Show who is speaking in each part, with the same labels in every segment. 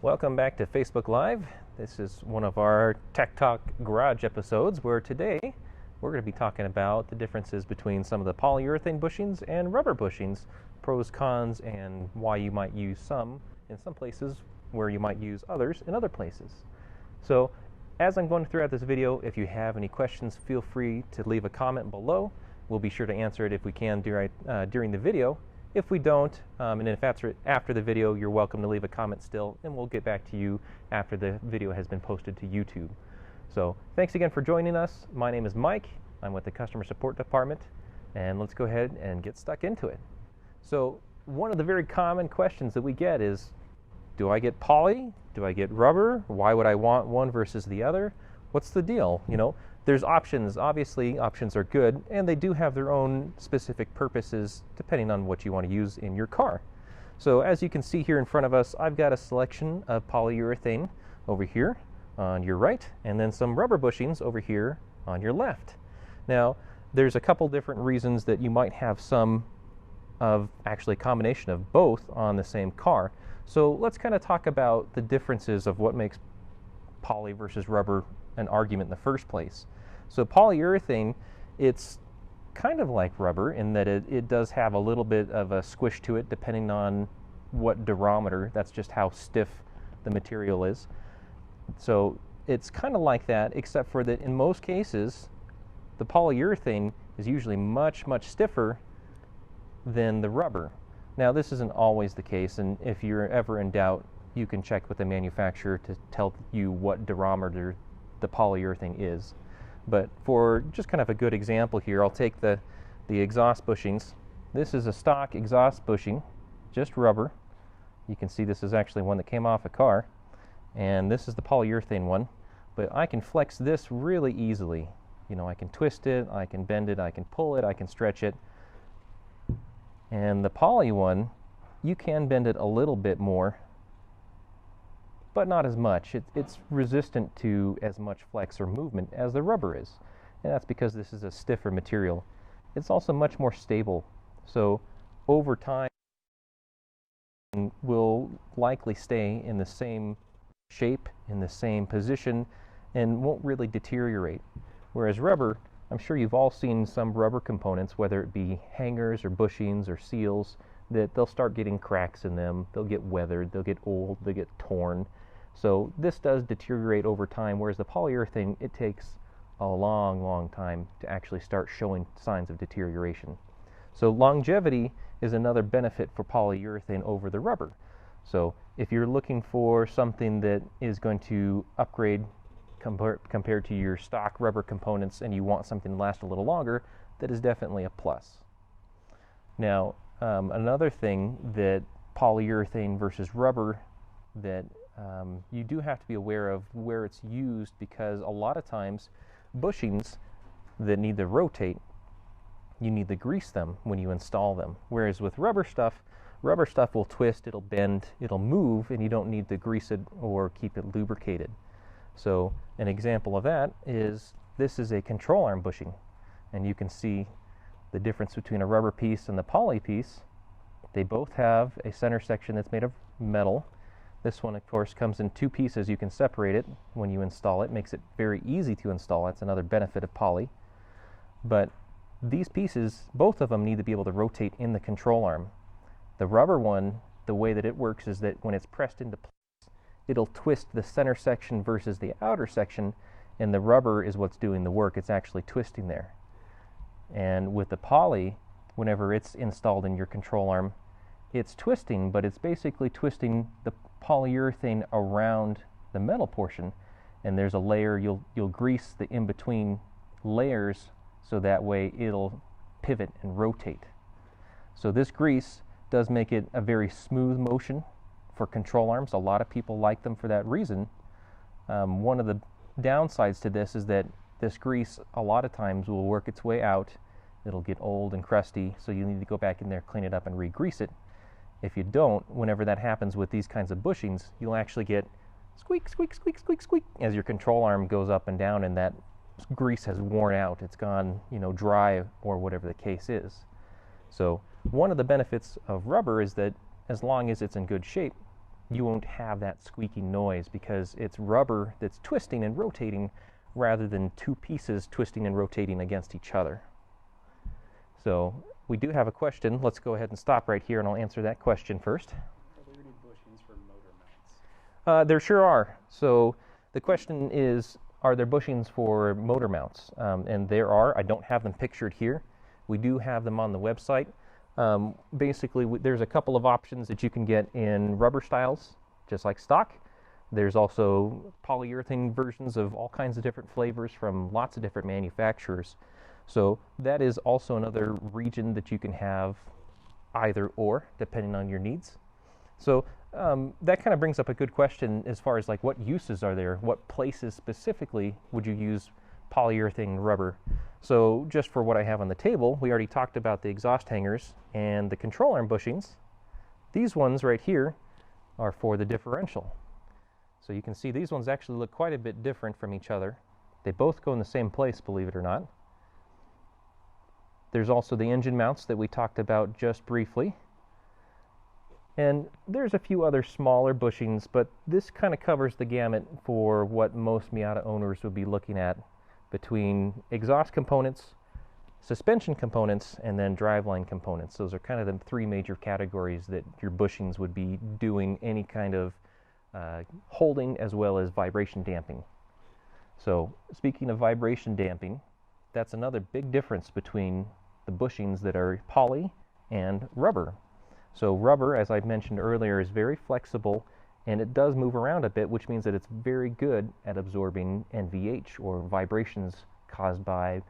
Speaker 1: Welcome back to Facebook Live. This is one of our Tech Talk Garage episodes where today we're going to be talking about the differences between some of the polyurethane bushings and rubber bushings, pros, cons, and why you might use some in some places where you might use others in other places. So as I'm going throughout this video, if you have any questions, feel free to leave a comment below. We'll be sure to answer it if we can during the video. If we don't, and if after the video, you're welcome to leave a comment still, and we'll get back to you after the video has been posted to YouTube. So thanks again for joining us. My name is Mike. I'm with the Customer Support Department, and let's go ahead and get stuck into it. So one of the very common questions that we get is, do I get poly? Do I get rubber? Why would I want one versus the other? What's the deal? You know, there's options. Obviously, options are good, and they do have their own specific purposes depending on what you want to use in your car. So as you can see here in front of us, I've got a selection of polyurethane over here on your right, and then some rubber bushings over here on your left. Now, there's a couple different reasons that you might have some of actually a combination of both on the same car. So let's kind of talk about the differences of what makes poly versus rubber an argument in the first place. So polyurethane, it's kind of like rubber in that it does have a little bit of a squish to it depending on what durometer. That's just how stiff the material is. So it's kind of like that, except for that in most cases the polyurethane is usually much stiffer than the rubber. Now this isn't always the case, and if you're ever in doubt, you can check with the manufacturer to tell you what durometer the polyurethane is. But for just kind of a good example here, I'll take the exhaust bushings. This is a stock exhaust bushing, just rubber. You can see this is actually one that came off a car, and this is the polyurethane one. But I can flex this really easily. You know, I can twist it, I can bend it, I can pull it, I can stretch it. And the poly one, you can bend it a little bit more, but not as much. It's resistant to as much flex or movement as the rubber is. And that's because this is a stiffer material. It's also much more stable. So over time, it will likely stay in the same shape, in the same position, and won't really deteriorate. Whereas rubber, I'm sure you've all seen some rubber components, whether it be hangers or bushings or seals, that they'll start getting cracks in them. They'll get weathered, they'll get old, they'll get torn. So this does deteriorate over time, whereas the polyurethane, it takes a long time to actually start showing signs of deterioration. So longevity is another benefit for polyurethane over the rubber. So if you're looking for something that is going to upgrade compared to your stock rubber components and you want something to last a little longer, that is definitely a plus. Now, another thing that polyurethane versus rubber that you do have to be aware of where it's used, because a lot of times bushings that need to rotate, you need to grease them when you install them. Whereas with rubber stuff will twist, it'll bend, it'll move, and you don't need to grease it or keep it lubricated. So an example of that is, this is a control arm bushing, and you can see the difference between a rubber piece and the poly piece. They both have a center section that's made of metal. This one, of course, comes in two pieces. You can separate it when you install it. Makes it very easy to install. That's another benefit of poly. But these pieces, both of them need to be able to rotate in the control arm. The rubber one, the way that it works is that when it's pressed into place, it'll twist the center section versus the outer section, and the rubber is what's doing the work. It's actually twisting there. And with the poly, whenever it's installed in your control arm, it's twisting, but it's basically twisting the polyurethane around the metal portion, and there's a layer. You'll grease the in-between layers so that way it'll pivot and rotate. So this grease does make it a very smooth motion for control arms. A lot of people like them for that reason. One of the downsides to this is that this grease a lot of times will work its way out. It'll get old and crusty, so you need to go back in there, clean it up, and re-grease it. If you don't, whenever that happens with these kinds of bushings, you'll actually get squeak, squeak, squeak, squeak, squeak as your control arm goes up and down, and that grease has worn out. It's gone, dry, or whatever the case is. So one of the benefits of rubber is that as long as it's in good shape, you won't have that squeaky noise because it's rubber that's twisting and rotating rather than two pieces twisting and rotating against each other. So we do have a question. Let's go ahead and stop right here and I'll answer that question first.
Speaker 2: Are there any bushings for motor mounts?
Speaker 1: There sure are. So the question is, are there bushings for motor mounts? And there are. I don't have them pictured here. We do have them on the website. Basically, there's a couple of options that you can get in rubber styles, just like stock. There's also polyurethane versions of all kinds of different flavors from lots of different manufacturers. So that is also another region that you can have either or, depending on your needs. So that kind of brings up a good question as far as like what uses are there? What places specifically would you use polyurethane rubber? So just for what I have on the table, we already talked about the exhaust hangers and the control arm bushings. These ones right here are for the differential. So you can see these ones actually look quite a bit different from each other. They both go in the same place, believe it or not. There's also the engine mounts that we talked about just briefly. And there's a few other smaller bushings, but this kind of covers the gamut for what most Miata owners would be looking at between exhaust components, suspension components, and then driveline components. Those are kind of the three major categories that your bushings would be doing any kind of holding as well as vibration damping. So speaking of vibration damping, that's another big difference between the bushings that are poly and rubber. So rubber, as I mentioned earlier, is very flexible and it does move around a bit, which means that it's very good at absorbing NVH or vibrations caused by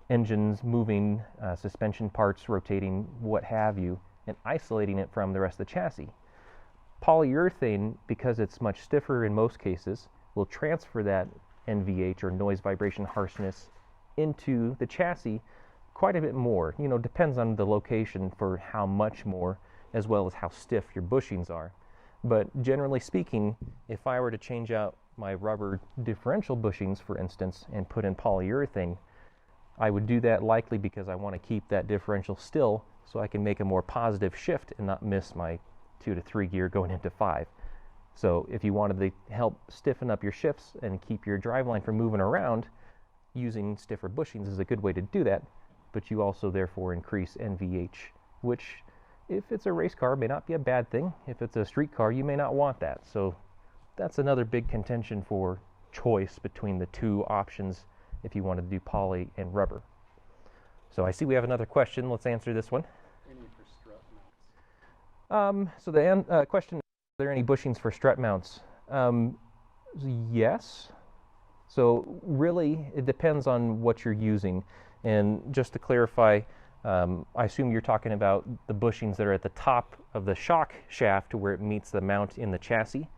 Speaker 1: engines moving, suspension parts rotating, what have you, and isolating it from the rest of the chassis. Polyurethane, because it's much stiffer in most cases, will transfer that NVH or noise vibration harshness into the chassis quite a bit more. You know, depends on the location for how much more, as well as how stiff your bushings are. But generally speaking, if I were to change out my rubber differential bushings, for instance, and put in polyurethane, I would do that likely because I want to keep that differential still so I can make a more positive shift and not miss my 2 to 3 gear going into 5. So if you wanted to help stiffen up your shifts and keep your driveline from moving around, using stiffer bushings is a good way to do that, but you also therefore increase NVH, which if it's a race car may not be a bad thing. If it's a street car, you may not want that. So that's another big contention for choice between the two options if you want to do poly and rubber. So I see we have another question. Let's answer this one.
Speaker 2: Any for strut mounts?
Speaker 1: So the question is, are there any bushings for strut mounts? Yes. So really, it depends on what you're using. And just to clarify, I assume you're talking about the bushings that are at the top of the shock shaft where it meets the mount in the chassis.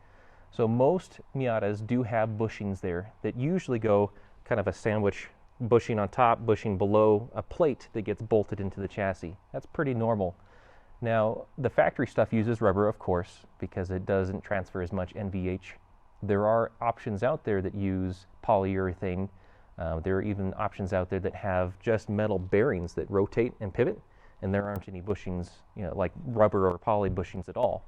Speaker 1: So most Miatas do have bushings there that usually go kind of a sandwich bushing on top, bushing below a plate that gets bolted into the chassis. That's pretty normal. Now, the factory stuff uses rubber, of course, because it doesn't transfer as much NVH. There are options out there that use polyurethane. There are even options out there that have just metal bearings that rotate and pivot, and there aren't any bushings, you know, like rubber or poly bushings at all.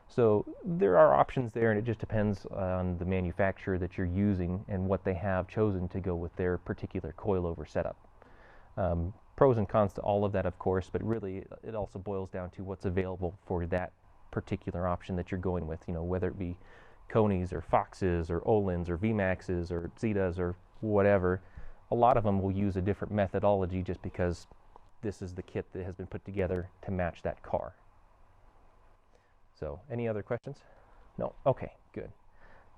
Speaker 1: So there are options there, and it just depends on the manufacturer that you're using and what they have chosen to go with their particular coilover setup. Pros and cons to all of that, of course, but really it also boils down to what's available for that particular option that you're going with, you know, whether it be Konis or Foxes or Ohlins or VMAXs or Zetas or whatever. A lot of them will use a different methodology just because this is the kit that has been put together to match that car. So, any other questions? No? Okay, good.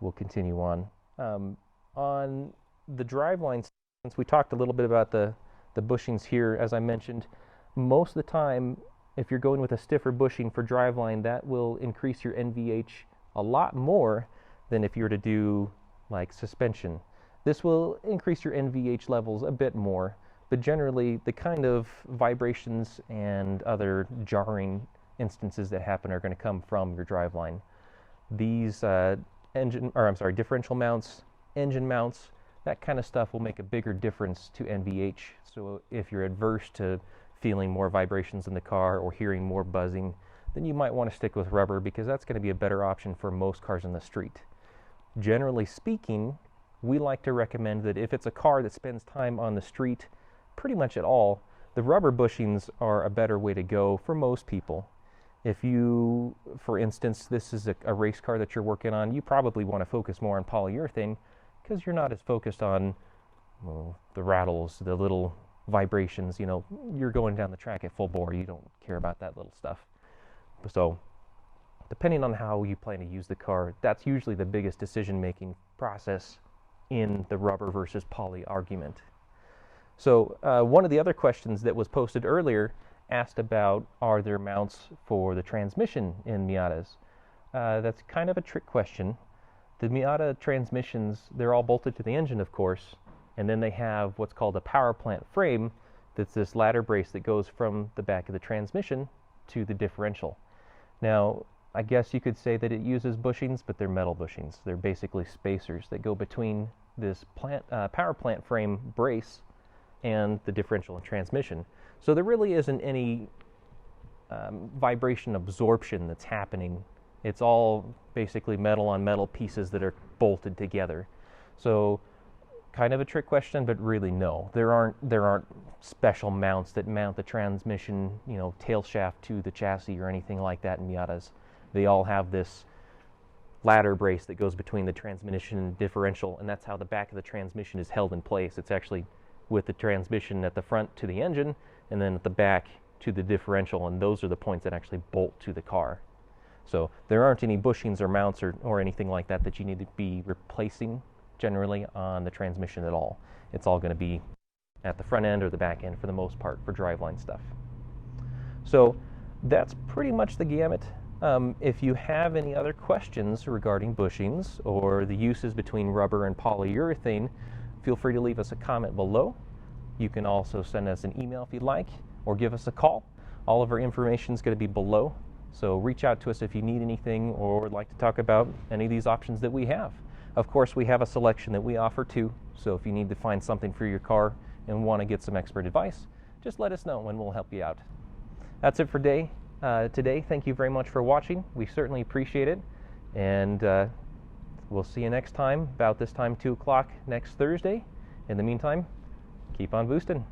Speaker 1: We'll continue on. On the driveline, since we talked a little bit about the bushings here, as I mentioned, most of the time, if you're going with a stiffer bushing for driveline, that will increase your NVH a lot more than if you were to do like suspension. This will increase your NVH levels a bit more, but generally the kind of vibrations and other jarring instances that happen are going to come from your driveline. These differential mounts, engine mounts, that kind of stuff will make a bigger difference to NVH. So if you're adverse to feeling more vibrations in the car or hearing more buzzing, then you might want to stick with rubber because that's going to be a better option for most cars on the street. Generally speaking, we like to recommend that if it's a car that spends time on the street pretty much at all, the rubber bushings are a better way to go for most people. If you, for instance, this is a race car that you're working on, you probably want to focus more on polyurethane because you're not as focused on the rattles, the little vibrations. You know, you're going down the track at full bore. You don't care about that little stuff. So depending on how you plan to use the car, that's usually the biggest decision-making process in the rubber versus poly argument. So one of the other questions that was posted earlier asked about, are there mounts for the transmission in Miatas? That's kind of a trick question. The Miata transmissions, they're all bolted to the engine, of course, and then they have what's called a power plant frame. That's this ladder brace that goes from the back of the transmission to the differential. Now, I guess you could say that it uses bushings, but they're metal bushings. They're basically spacers that go between this power plant frame brace and the differential and transmission. So there really isn't any vibration absorption that's happening. It's all basically metal on metal pieces that are bolted together. So kind of a trick question, but really no. There aren't special mounts that mount the transmission, tail shaft to the chassis or anything like that in Miatas. They all have this ladder brace that goes between the transmission and differential, and that's how the back of the transmission is held in place. It's actually with the transmission at the front to the engine, and then at the back to the differential, and those are the points that actually bolt to the car. So there aren't any bushings or mounts or anything like that that you need to be replacing generally on the transmission at all. It's all going to be at the front end or the back end for the most part for driveline stuff. So that's pretty much the gamut. If you have any other questions regarding bushings or the uses between rubber and polyurethane, feel free to leave us a comment below. You can also send us an email if you'd like, or give us a call. All of our information is going to be below, so reach out to us if you need anything or would like to talk about any of these options that we have. Of course, we have a selection that we offer too, so if you need to find something for your car and want to get some expert advice, just let us know and we'll help you out. That's it for today. Thank you very much for watching. We certainly appreciate it, and we'll see you next time, about this time, 2 o'clock next Thursday. In the meantime, keep on boosting.